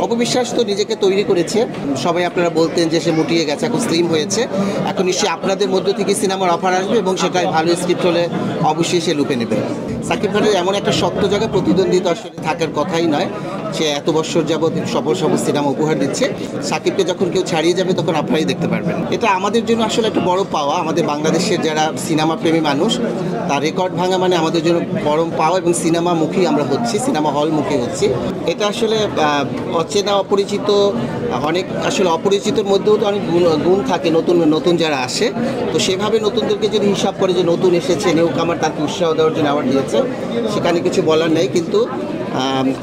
অপবিশ্বাস তো নিজেকে তৈরি করেছে, সবাই আপনারা বলতেন যে সে মুটিয়ে গেছে, এখন স্লিম হয়েছে। এখন নিশ্চয়ই আপনাদের মধ্য থেকে সিনেমার অফার আসবে এবং সেটাই ভালো স্ক্রিপ্ট হলে অবশ্যই সে লুপে নেবে। সাকিব খানের এমন একটা শক্ত জায়গায় প্রতিদ্বন্দ্বিতা আসলে থাকার কথাই নয়। সে এত বছর যাবৎ সফল সিনেমা উপহার দিচ্ছে। সাকিবকে যখন কেউ ছাড়িয়ে যাবে তখন আপনারাই দেখতে পারবেন। এটা আমাদের জন্য আসলে একটা বড় পাওয়া। আমাদের বাংলাদেশের যারা সিনেমা প্রেমী মানুষ, তার রেকর্ড ভাঙা মানে আমাদের জন্য বড় পাওয়া, এবং সিনেমামুখী আমরা হচ্ছি, সিনেমা হলমুখী হচ্ছি। এটা আসলে অচেনা অপরিচিত, অনেক আসলে অপরিচিতর মধ্যেও তো অনেক গুণ থাকে নতুন নতুন যারা আসে। তো সেভাবে নতুনদেরকে যদি হিসাব করে যে নতুন এসেছে, নিউ কামার, তাকে উৎসাহ দেওয়ার জন্য অ্যাওয়ার্ড দিয়েছে, সেখানে কিছু বলার নেই। কিন্তু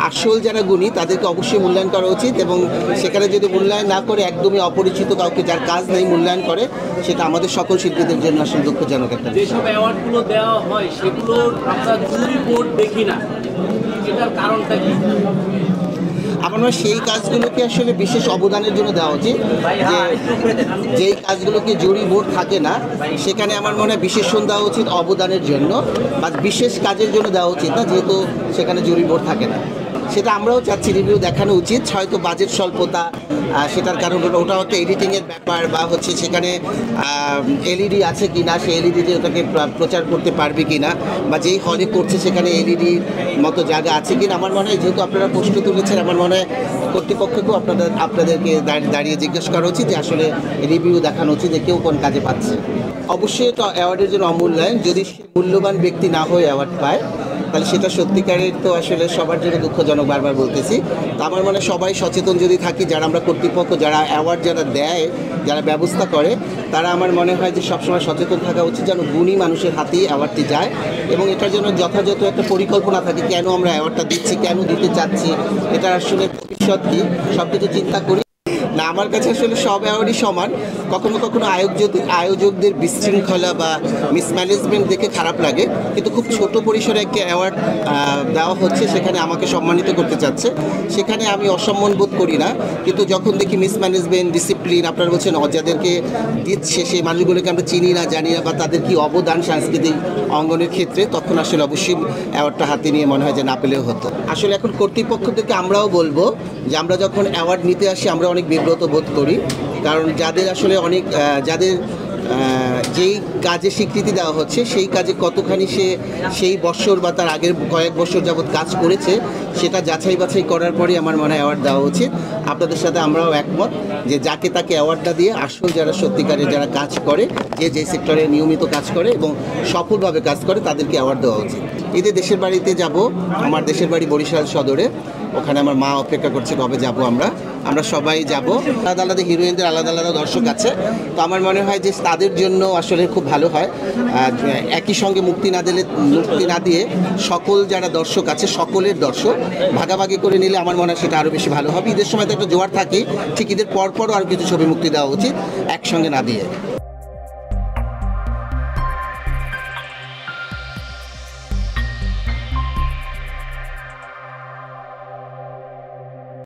আসল যারা গুণী তাদেরকে অবশ্যই মূল্যায়ন করা উচিত, এবং সেখানে যদি মূল্যায়ন না করে একদমই অপরিচিত কাউকে, যার কাজ নেই, মূল্যায়ন করে, সেটা আমাদের সকল শিল্পীদের জন্য আসলে দুঃখজনক একটা বিষয়। যেসব অ্যাওয়ার্ডগুলো দেওয়া হয় সেগুলোর আমরা জুরি বোর্ড দেখি না, এটার কারণটা কি? আমার মনে হয় সেই কাজগুলোকে আসলে বিশেষ অবদানের জন্য দেওয়া উচিত। যে যেই কাজগুলোকে জুরি বোর্ড থাকে না, সেখানে আমার মনে হয় বিশেষণ দেওয়া উচিত অবদানের জন্য, বা বিশেষ কাজের জন্য দেওয়া উচিত না, যেহেতু সেখানে জুরি বোর্ড থাকে না। সেটা আমরাও চাচ্ছি, রিভিউ দেখানো উচিত। হয়তো বাজেট স্বল্পতা, সেটার কারণ ওটা হচ্ছে এডিটিংয়ের ব্যাপার, বা হচ্ছে সেখানে এলইডি আছে কি না, সেই এলইডি দিয়ে ওটাকে প্রচার করতে পারবে কি না, বা যেই হলে করছে সেখানে এলইডির মতো জায়গা আছে কি না। আমার মনে হয় যেহেতু আপনারা প্রশ্ন তুলেছেন, আমার মনে হয় কর্তৃপক্ষকেও আপনাদেরকে দাঁড়িয়ে জিজ্ঞেস করা উচিত যে আসলে রিভিউ দেখানো উচিত যে কেউ কোন কাজে পাচ্ছে। অবশ্যই এটা অ্যাওয়ার্ডের জন্য অমূল্যায়ন। যদি সে মূল্যবান ব্যক্তি না হয়ে অ্যাওয়ার্ড পায়, তাহলে সেটা সত্যিকারের তো আসলে সবার জন্য দুঃখজনক, বারবার বলতেছি। তো আমার মনে হয় সবাই সচেতন যদি থাকি, যারা আমরা কর্তৃপক্ষ, যারা অ্যাওয়ার্ড যারা দেয়, যারা ব্যবস্থা করে, তারা আমার মনে হয় যে সবসময় সচেতন থাকা উচিত, যেন গুণী মানুষের হাতেই অ্যাওয়ার্ডটি যায়, এবং এটার জন্য যথাযথ একটা পরিকল্পনা থাকে, কেন আমরা অ্যাওয়ার্ডটা দিচ্ছি, কেন দিতে চাচ্ছি, এটা আসলে ভবিষ্যৎ কী, সব কিছু চিন্তা করি না। আমার কাছে আসলে সব অ্যাওয়ার্ডই সমান। কখনো কখনো আয়োজকদের বিশৃঙ্খলা বা মিসম্যানেজমেন্ট দেখে খারাপ লাগে, কিন্তু খুব ছোট পরিসরে একটা অ্যাওয়ার্ড দেওয়া হচ্ছে, সেখানে আমাকে সম্মানিত করতে চাচ্ছে, সেখানে আমি অসম্মান বোধ করি না। কিন্তু যখন দেখি মিসম্যানেজমেন্ট, ডিসিপ্লিন, আপনারা বলছেন যাদেরকে দিচ্ছে সেই মানুষগুলোকে আমরা চিনি না, জানি না, বা তাদের কি অবদান সাংস্কৃতিক অঙ্গনের ক্ষেত্রে, তখন আসলে অবশ্যই অ্যাওয়ার্ডটা হাতে নিয়ে মনে হয় যে না পেলেও হতো। আসলে এখন কর্তৃপক্ষদেরকে আমরাও বলবো যে আমরা যখন অ্যাওয়ার্ড নিতে আসি, আমরা অনেক বিব্রত বোধ করি, কারণ যাদের আসলে অনেক যাদের যেই কাজে স্বীকৃতি দেওয়া হচ্ছে, সেই কাজে কতখানি সে সেই বছর বা তার আগের কয়েক বছর যাবৎ কাজ করেছে, সেটা যাচাই বাছাই করার পরে আমার মনে হয় অ্যাওয়ার্ড দেওয়া উচিত। আপনাদের সাথে আমরাও একমত যে যাকে তাকে অ্যাওয়ার্ডটা দিয়ে আসল যারা সত্যিকারের যারা কাজ করে, যে সেক্টরে নিয়মিত কাজ করে এবং সফলভাবে কাজ করে, তাদেরকে অ্যাওয়ার্ড দেওয়া উচিত। ঈদে দেশের বাড়িতে যাব, আমার দেশের বাড়ি বরিশাল সদরে, ওখানে আমার মা অপেক্ষা করছে কবে যাব। আমরা সবাই যাব। আলাদা আলাদা হিরোইনদের আলাদা আলাদা দর্শক আছে, তো আমার মনে হয় যে তাদের জন্য আসলে খুব ভালো হয় একই সঙ্গে মুক্তি না দিয়ে সকল যারা দর্শক আছে, সকলের দর্শক ভাগাভাগি করে নিলে আমার মনে হয় সেটা আরও বেশি ভালো হবে। ঈদের সময় তো একটা জোয়ার থাকে, ঠিক ঈদের পরপরও আরও কিছু ছবি মুক্তি দেওয়া উচিত, একসঙ্গে না দিয়ে।